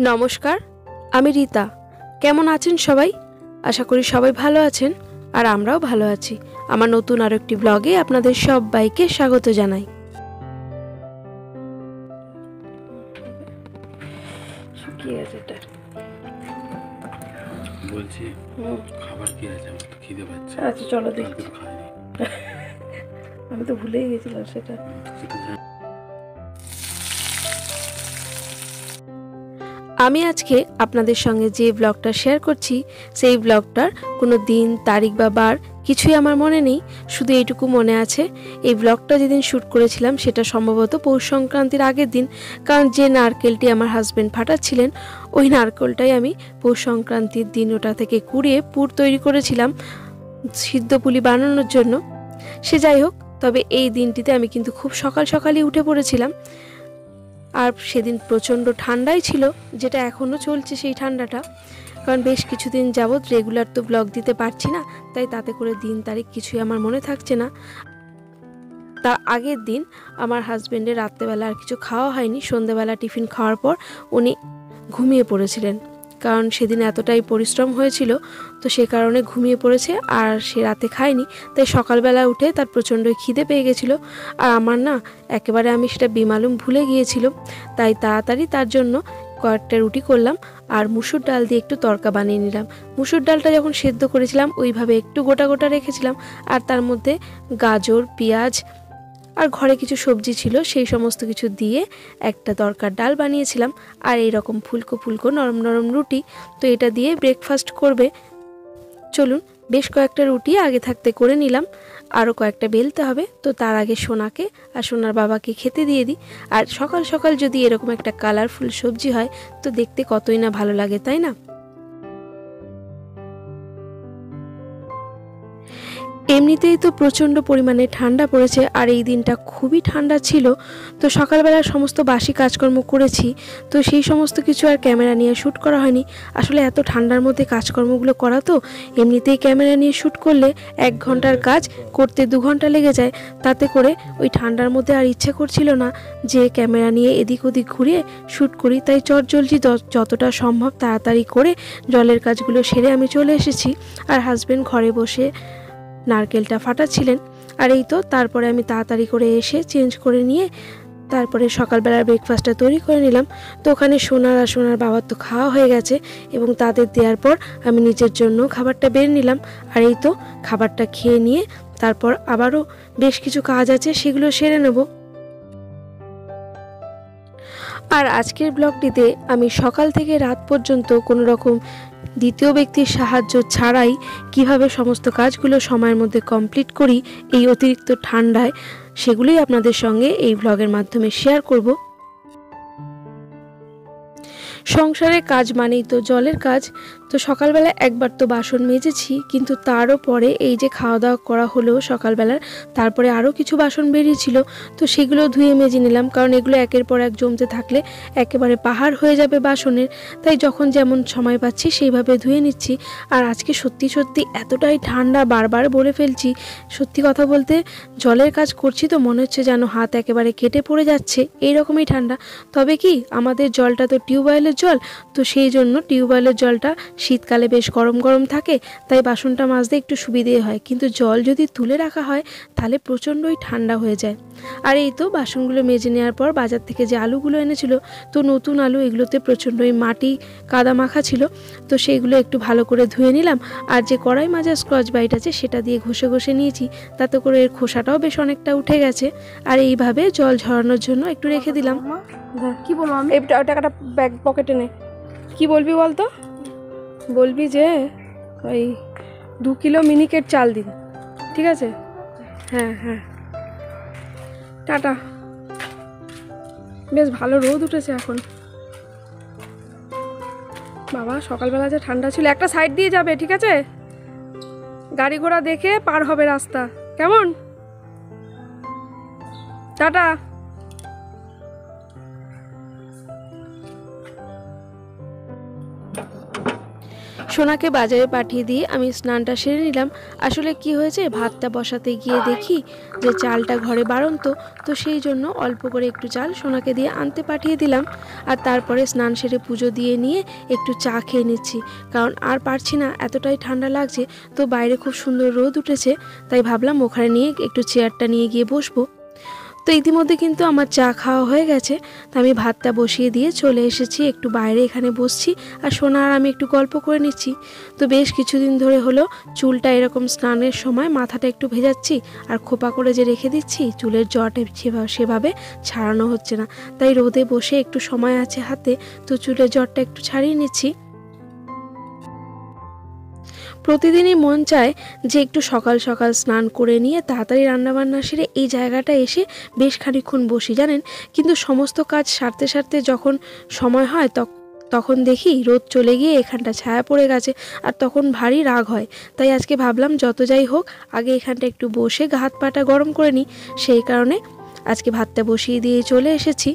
নমস্কার, আমি রীতা। কেমন আছেন সবাই? আশা করি সবাই ভালো আছেন, আর আমরাও ভালো আছি। আমার নতুন আরো একটি ব্লগে আপনাদের সবাইকে স্বাগত জানাই। শুকিয়ে গেছে এটা। বলছি খাবার কি আছে? আমার তো খিদে পাচ্ছে। আচ্ছা চলো দেখি। আমি তো ভুলেই গেছিলাম সেটা। আমি আজকে আপনাদের সঙ্গে যে ব্লগটা শেয়ার করছি, সেই ব্লগটার কোনো দিন, তারিখ বা বার কিছুই আমার মনে নেই। শুধু এইটুকু মনে আছে, এই ব্লগটা যেদিন শ্যুট করেছিলাম সেটা সম্ভবত পৌষ সংক্রান্তির আগের দিন। কারণ যে নারকেলটি আমার হাজব্যান্ড ফাটাচ্ছিলেন, ওই নারকেলটাই আমি পৌষ সংক্রান্তির দিন ওটা থেকে কুড়িয়ে পুর তৈরি করেছিলাম সিদ্ধ পুলি বানানোর জন্য। সে যাই হোক, তবে এই দিনটিতে আমি কিন্তু খুব সকাল সকালই উঠে পড়েছিলাম। আর সেদিন প্রচণ্ড ঠান্ডাই ছিল, যেটা এখনও চলছে সেই ঠান্ডাটা। কারণ বেশ কিছুদিন যাবৎ রেগুলার তো ব্লগ দিতে পারছি না, তাই তাতে করে দিন তারিখ কিছুই আমার মনে থাকছে না। তার আগের দিন আমার হাজব্যান্ডের রাত্রেবেলা আর কিছু খাওয়া হয়নি। সন্ধ্যেবেলা টিফিন খাওয়ার পর উনি ঘুমিয়ে পড়েছিলেন, কারণ সেদিন এতটাই পরিশ্রম হয়েছিল, তো সে কারণে ঘুমিয়ে পড়েছে আর সে রাতে খায়নি। তাই সকালবেলা উঠে তার প্রচণ্ড খিদে পেয়ে গেছিলো। আর আমার না একেবারে আমি সেটা বেমালুম ভুলে গিয়েছিলাম, তাই তাড়াতাড়ি তার জন্য কয়েকটা রুটি করলাম আর মুসুর ডাল দিয়ে একটু তড়কা বানিয়ে নিলাম। মুসুর ডালটা যখন সেদ্ধ করেছিলাম ওইভাবে একটু গোটা গোটা রেখেছিলাম, আর তার মধ্যে গাজর, পেঁয়াজ আর ঘরে কিছু সবজি ছিল, সেই সমস্ত কিছু দিয়ে একটা তড়কার ডাল বানিয়েছিলাম। আর এইরকম ফুলকো ফুলকো নরম নরম রুটি, তো এটা দিয়ে ব্রেকফাস্ট করবে। চলুন বেশ কয়েকটা রুটি আগে থাকতে করে নিলাম, আরও কয়েকটা বেলতে হবে। তো তার আগে সোনাকে আর সোনার বাবাকে খেতে দিয়ে দিই। আর সকাল সকাল যদি এরকম একটা কালারফুল সবজি হয় তো দেখতে কতই না ভালো লাগে, তাই না? এমনিতেই তো প্রচণ্ড পরিমাণে ঠান্ডা পড়েছে, আর এই দিনটা খুবই ঠান্ডা ছিল। তো সকালবেলা সমস্ত বাসি কাজকর্ম করেছি, তো সেই সমস্ত কিছু আর ক্যামেরা নিয়ে শ্যুট করা হয়নি। আসলে এত ঠান্ডার মধ্যে কাজকর্মগুলো করা, তো এমনিতেই ক্যামেরা নিয়ে শ্যুট করলে 1 ঘন্টার কাজ করতে 2 ঘন্টা লেগে যায়। তাতে করে ওই ঠান্ডার মধ্যে আর ইচ্ছে করছিল না যে ক্যামেরা নিয়ে এদিক ওদিক ঘুরিয়ে শ্যুট করি। তাই চটজলদি যতটা সম্ভব তাড়াতাড়ি করে জলের কাজগুলো সেরে আমি চলে এসেছি। আর হাজব্যান্ড ঘরে বসে নারকেলটা ফাটাচ্ছিলেন। আর এই তো তারপরে আমি তাড়াতাড়ি করে এসে চেঞ্জ করে নিয়ে তারপরে সকালবেলার ব্রেকফাস্টটা তৈরি করে নিলাম। তো ওখানে সোনার আর সোনার বাবার তো খাওয়া হয়ে গেছে, এবং তাদের দেওয়ার পর আমি নিজের জন্য খাবারটা বের নিলাম। আর এই তো খাবারটা খেয়ে নিয়ে তারপর আবারও বেশ কিছু কাজ আছে, সেগুলো সেরে নেব। আর আজকের ব্লগটিতে আমি সকাল থেকে রাত পর্যন্ত কোনো রকম দ্বিতীয় ব্যক্তির সাহায্য ছাড়াই কিভাবে সমস্ত কাজগুলো সময়ের মধ্যে কমপ্লিট করি এই অতিরিক্ত ঠান্ডায়, সেগুলোই আপনাদের সঙ্গে এই ব্লগের মাধ্যমে শেয়ার করব। সংসারের কাজ মানেই তো জলের কাজ। তো সকালবেলা একবার তো বাসন মেজেছি, কিন্তু তারও পরে এই যে খাওয়া দাওয়া করা হলো সকালবেলার, তারপরে আরও কিছু বাসন বেরিয়েছিল, তো সেগুলো ধুয়ে মেজে নিলাম। কারণ এগুলো একের পর এক জমতে থাকলে একেবারে পাহাড় হয়ে যাবে বাসনের, তাই যখন যেমন সময় পাচ্ছি সেইভাবে ধুয়ে নিচ্ছি। আর আজকে সত্যি সত্যি এতটাই ঠান্ডা, বারবার বলে ফেলছি, সত্যি কথা বলতে জলের কাজ করছি তো মনে হচ্ছে যেন হাত একেবারে কেটে পড়ে যাচ্ছে, এইরকমই ঠান্ডা। তবে কি আমাদের জলটা তো টিউবওয়েলের জল, তো সেই জন্য টিউবওয়েলের জলটা শীতকালে বেশ গরম গরম থাকে, তাই বাসনটা মাজতে একটু সুবিধে হয়। কিন্তু জল যদি তুলে রাখা হয় তাহলে প্রচণ্ডই ঠান্ডা হয়ে যায়। আর এই তো বাসনগুলো মেজে নেওয়ার পর বাজার থেকে যে আলুগুলো এনেছিল, তো নতুন আলু, এগুলোতে প্রচণ্ডই মাটি কাদা মাখা ছিল, তো সেইগুলো একটু ভালো করে ধুয়ে নিলাম। আর যে কড়াই মাজার স্কচ ব্রাইট আছে সেটা দিয়ে ঘষে ঘষে নিয়েছি, তাতে করে এর খোসাটাও বেশ অনেকটা উঠে গেছে। আর এইভাবে জল ঝরানোর জন্য একটু রেখে দিলাম। কি বলবো আমি, এই টাকাটা ব্যাগ পকেটে নে। কি বলবি বলতো? বলবি যে ওই 2 কিলো মিনিকেট চাল দিন, ঠিক আছে? হ্যাঁ হ্যাঁ, টাটা। বেশ ভালো রোদ উঠেছে এখন। বাবা সকালবেলা যে ঠান্ডা ছিল। একটা সাইড দিয়ে যাবে, ঠিক আছে? গাড়ি ঘোড়া দেখে পার হবে রাস্তা, কেমন? টাটা। সোনাকে বাজারে পাঠিয়ে দিয়ে আমি স্নানটা সেরে নিলাম। আসলে কি হয়েছে, ভাতটা বসাতে গিয়ে দেখি যে চালটা ঘরে বাড়ন্ত, তো সেই জন্য অল্প করে একটু চাল সোনাকে দিয়ে আনতে পাঠিয়ে দিলাম। আর তারপরে স্নান সেরে পুজো দিয়ে নিয়ে একটু চা খেয়ে নিচ্ছি, কারণ আর পারছি না, এতটাই ঠান্ডা লাগছে। তো বাইরে খুব সুন্দর রোদ উঠেছে, তাই ভাবলাম ওখানে নিয়ে একটু চেয়ারটা নিয়ে গিয়ে বসবো। তো ইতিমধ্যে কিন্তু আমার চা খাওয়া হয়ে গেছে, তো আমি ভাতটা বসিয়ে দিয়ে চলে এসেছি একটু বাইরে, এখানে বসছি আর সোনা আর আমি একটু গল্প করে নিচ্ছি। তো বেশ কিছুদিন ধরে হলো চুলটা এরকম স্নানের সময় মাথাটা একটু ভেজাচ্ছি আর খোপা করে যে রেখে দিচ্ছি, চুলের জটে সেভাবে ছাড়ানো হচ্ছে না। তাই রোদে বসে একটু সময় আছে হাতে, তো চুলের জটটা একটু ছাড়িয়ে নিচ্ছি। প্রতিদিনই মন চায় যে একটু সকাল সকাল স্নান করে নিয়ে তাড়াতাড়ি রান্নাবান্না সেরে এই জায়গাটা এসে বেশ খানিকক্ষণ বসি, জানেন। কিন্তু সমস্ত কাজ সারতে সারতে যখন সময় হয় তখন দেখি রোদ চলে গিয়ে এখানটা ছায়া পড়ে গেছে, আর তখন ভারী রাগ হয়। তাই আজকে ভাবলাম যত যাই হোক আগে এখানটা একটু বসে হাত পাটা গরম করে নিই, সেই কারণে আজকে ভাতটা বসিয়ে দিয়ে চলে এসেছি।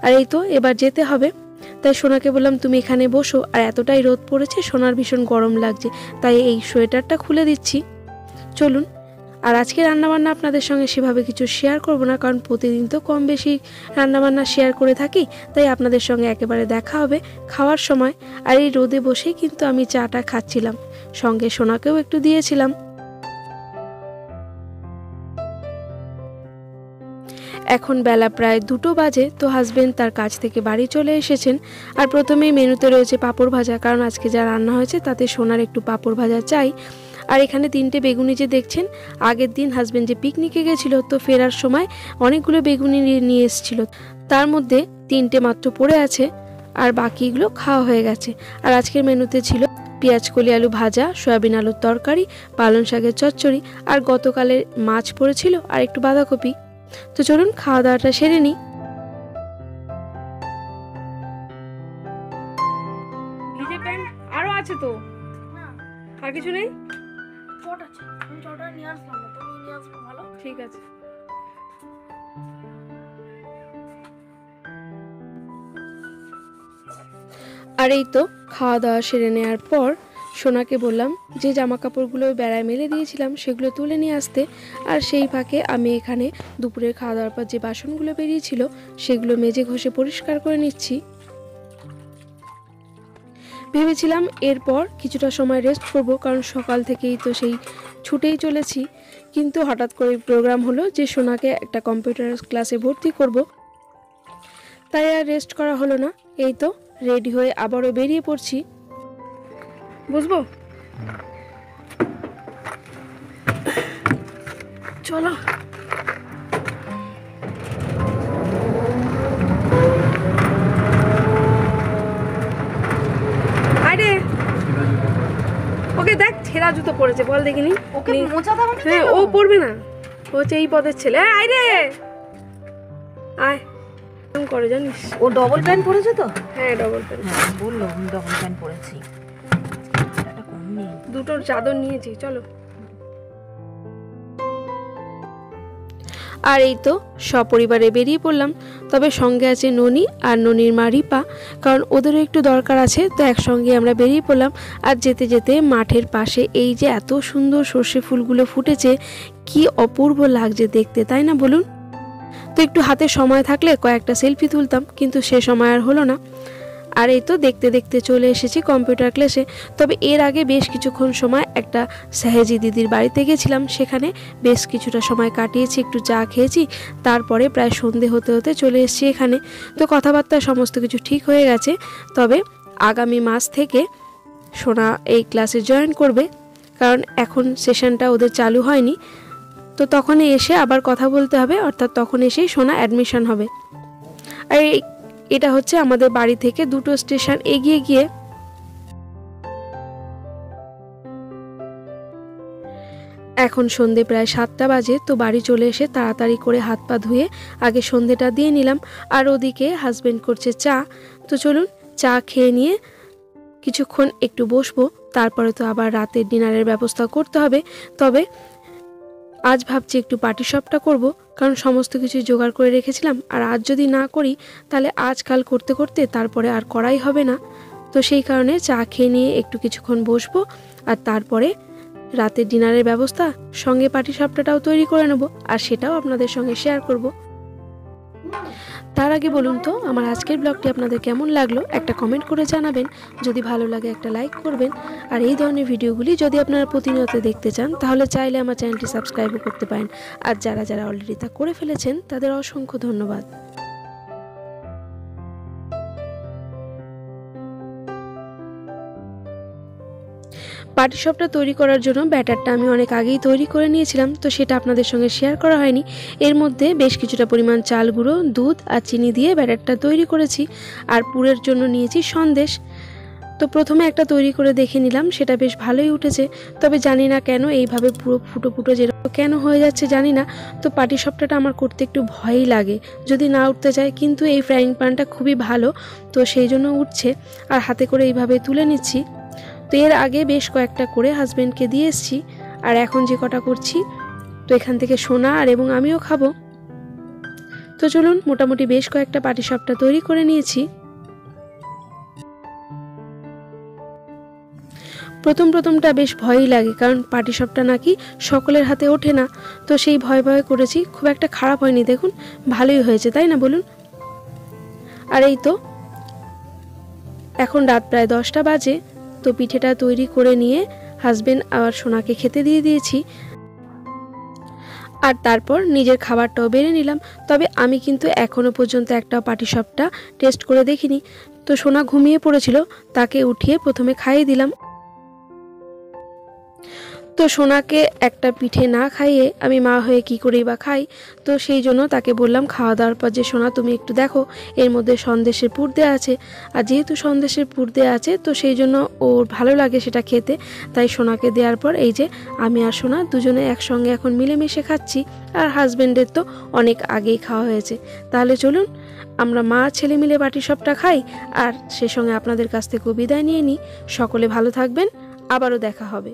আর এই তো এবার যেতে হবে। তাই সোনাকে বললাম তুমি এখানে বসো, আর এতটাই রোদ পড়েছে সোনার ভীষণ গরম লাগছে, তাই এই সোয়েটারটা খুলে দিচ্ছি। চলুন। আর আজকে রান্নাবান্না আপনাদের সঙ্গে সেভাবে কিছু শেয়ার করব না, কারণ প্রতিদিন তো কম বেশি রান্নাবান্না শেয়ার করে থাকি, তাই আপনাদের সঙ্গে একেবারে দেখা হবে খাওয়ার সময়। আর এই রোদে বসেই কিন্তু আমি চাটা খাচ্ছিলাম, সঙ্গে সোনাকেও একটু দিয়েছিলাম। এখন বেলা প্রায় 2টো বাজে, তো হাজবেন্ড তার কাজ থেকে বাড়ি চলে এসেছেন। আর প্রথমেই মেনুতে রয়েছে পাঁপড় ভাজা, কারণ আজকে যা রান্না হয়েছে তাতে সোনার একটু পাঁপড় ভাজা চাই। আর এখানে 3টে বেগুনি যে দেখছেন, আগের দিন হাজবেন্ড যে পিকনিকে গেছিল, তো ফেরার সময় অনেকগুলো বেগুনি নিয়ে এসেছিল, তার মধ্যে 3টে মাত্র পড়ে আছে আর বাকিগুলো খাওয়া হয়ে গেছে। আর আজকের মেনুতে ছিল পেঁয়াজ কলি আলু ভাজা, সয়াবিন আলুর তরকারি, পালং শাকের চচ্চড়ি, আর গতকালের মাছ পড়েছিল আর একটু বাঁধাকপি। তো চলুন খাওয়া দাওয়াটা সেরে নিই। নিজে প্যান্ট আরো আছে তো, আর কিছু নেই। চট আছে, আমি চটটা নিয়ে আসলাম না, তুমি নিয়ে আসবে ভালো। ঠিক আছে। আর এই তো খাওয়া দাওয়া সেরে নেওয়ার পর সোনাকে বললাম যে জামা কাপড়গুলো বেড়ায় মেলে দিয়েছিলাম সেগুলো তুলে নিয়ে আসতে। আর সেই ফাঁকে আমি এখানে দুপুরের খাওয়া দাওয়ার পর যে বাসনগুলো বেরিয়েছিল সেগুলো মেজে ঘষে পরিষ্কার করে নিচ্ছি। ভেবেছিলাম এরপর কিছুটা সময় রেস্ট করব, কারণ সকাল থেকেই তো সেই ছুটেই চলেছি। কিন্তু হঠাৎ করে প্রোগ্রাম হলো যে সোনাকে একটা কম্পিউটার ক্লাসে ভর্তি করব, তাই আর রেস্ট করা হলো না। এই তো রেডি হয়ে আবারও বেরিয়ে পড়ছি। বুঝবো, চলো। আরে ওকে দেখ ছেঁড়া জুতো পরেছে, বল দেখিনি। ওকে মোচা দাও না। হ্যাঁ, ও পড়বে না, ও হচ্ছে এই পদের ছেলে। আয় রে, আয়। এরকম করে জানিস, ও ডবল প্যান্ট পরেছে তো? হ্যাঁ ডবল প্যান্ট। হ্যাঁ বললো আমি ডবল প্যান্ট পরেছি। এটা কম নেই। দুটোর চাদর নিয়েছি, চলো। আর এই তো সপরিবারে বেরিয়ে পড়লাম। তবে সঙ্গে আছে ননি আর ননির মা রিপা, কারণ ওদেরও একটু দরকার আছে, তো একসঙ্গে আমরা বেরিয়ে পড়লাম। আর যেতে যেতে মাঠের পাশে এই যে এত সুন্দর সর্ষে ফুলগুলো ফুটেছে, কি অপূর্ব লাগছে দেখতে, তাই না বলুন? তো একটু হাতে সময় থাকলে কয়েকটা সেলফি তুলতাম, কিন্তু সে সময় আর হলো না। আর এই তো দেখতে দেখতে চলে এসেছি কম্পিউটার ক্লাসে। তবে এর আগে বেশ কিছুক্ষণ সময় একটা সাহেজি দিদির বাড়িতে গেছিলাম, সেখানে বেশ কিছুটা সময় কাটিয়েছি, একটু চা খেয়েছি। তারপরে প্রায় সন্ধে হতে হতে চলে এসেছি এখানে। তো কথাবার্তা সমস্ত কিছু ঠিক হয়ে গেছে। তবে আগামী মাস থেকে সোনা এই ক্লাসে জয়েন করবে, কারণ এখন সেশনটা ওদের চালু হয়নি। তো তখনই এসে আবার কথা বলতে হবে, অর্থাৎ তখন এসেই সোনা অ্যাডমিশন হবে। আর এটা হচ্ছে আমাদের বাড়ি থেকে 2টো স্টেশন এগিয়ে গিয়ে। এখন সন্ধে প্রায় 7টা বাজে, তো বাড়ি চলে এসে তাড়াতাড়ি করে হাত পা ধুয়ে আগে সন্ধেটা দিয়ে নিলাম। আর ওদিকে হাজবেন্ড করছে চা। তো চলুন চা খেয়ে নিয়ে কিছুক্ষণ একটু বসবো, তারপরে তো আবার রাতের ডিনারের ব্যবস্থা করতে হবে। তবে আজ ভাবছি একটু পাটিসাপটা করব, কারণ সমস্ত কিছু জোগাড় করে রেখেছিলাম। আর আজ যদি না করি তাহলে আজকাল করতে করতে তারপরে আর করাই হবে না। তো সেই কারণে চা খেয়ে নিয়ে একটু কিছুক্ষণ বসবো, আর তারপরে রাতের ডিনারের ব্যবস্থা সঙ্গে পাটিসাপটাটাও তৈরি করে নেব, আর সেটাও আপনাদের সঙ্গে শেয়ার করব। তার আগে বলুন তো আমার আজকের ব্লগটি আপনাদের কেমন লাগলো একটা কমেন্ট করে জানাবেন। যদি ভালো লাগে একটা লাইক করবেন। আর এই ধরনের ভিডিওগুলি যদি আপনারা প্রতিনিয়ত দেখতে চান তাহলে চাইলে আমার চ্যানেলটি সাবস্ক্রাইবও করতে পারেন। আর যারা যারা অলরেডি তা করে ফেলেছেন তাদের অসংখ্য ধন্যবাদ। পাটিসাপটা তৈরি করার জন্য ব্যাটারটা আমি অনেক আগেই তৈরি করে নিয়েছিলাম, তো সেটা আপনাদের সঙ্গে শেয়ার করা হয়নি। এর মধ্যে বেশ কিছুটা পরিমাণ চাল গুঁড়ো, দুধ আর চিনি দিয়ে ব্যাটারটা তৈরি করেছি। আর পুরের জন্য নিয়েছি সন্দেশ। তো প্রথমে একটা তৈরি করে দেখে নিলাম, সেটা বেশ ভালোই উঠেছে। তবে জানি না কেন এইভাবে পুরো ফুটো ফুটো যেরকম কেন হয়ে যাচ্ছে জানি না। তো পাটিসাপটাটা আমার করতে একটু ভয়ই লাগে যদি না উঠতে যায়, কিন্তু এই ফ্রাইং প্যানটা খুবই ভালো, তো সেই জন্য উঠছে। আর হাতে করে এইভাবে তুলে নিচ্ছি। তো এর আগে বেশ কয়েকটা করে হাজব্যান্ডকে দিয়ে এসেছি, আর এখন যে কটা করছি তো এখান থেকে সোনা আর এবং আমিও খাবো। তো চলুন, মোটামুটি বেশ কয়েকটা পাটিসাপটা তৈরি করে নিয়েছি। প্রথমটা বেশ ভয়ই লাগে, কারণ পাটিসাপটা নাকি সকলের হাতে ওঠে না, তো সেই ভয় ভয় করেছি। খুব একটা খারাপ হয়নি, দেখুন ভালোই হয়েছে, তাই না বলুন? আর এই তো এখন রাত প্রায় 10টা বাজে। তো পিঠেটা তৈরি করে নিয়ে হাজবেন্ড আর সোনাকে খেতে দিয়ে দিয়েছি, আর তারপর নিজের খাবারটাও বেড়ে নিলাম। তবে আমি কিন্তু এখনো পর্যন্ত একটাও পাটিসাপটা টেস্ট করে দেখিনি। তো সোনা ঘুমিয়ে পড়েছিল, তাকে উঠিয়ে প্রথমে খাইয়ে দিলাম। তো সোনাকে একটা পিঠে না খাইয়ে আমি মা হয়ে কি করেই বা খাই, তো সেই জন্য তাকে বললাম খাওয়া দাওয়ার পর যে সোনা তুমি একটু দেখো এর মধ্যে সন্দেশের পুর দেওয়া আছে। আর যেহেতু সন্দেশের পুর দেওয়া আছে তো সেই জন্য ওর ভালো লাগে সেটা খেতে, তাই সোনাকে দেওয়ার পর এই যে আমি আর সোনা দুজনে একসঙ্গে এখন মিলেমিশে খাচ্ছি। আর হাজব্যান্ডের তো অনেক আগেই খাওয়া হয়েছে। তাহলে চলুন আমরা মা ছেলে মিলে পাটিসাপটা খাই, আর সে সঙ্গে আপনাদের কাছ থেকেও বিদায় নিয়ে নিই। সকলে ভালো থাকবেন, আবারও দেখা হবে।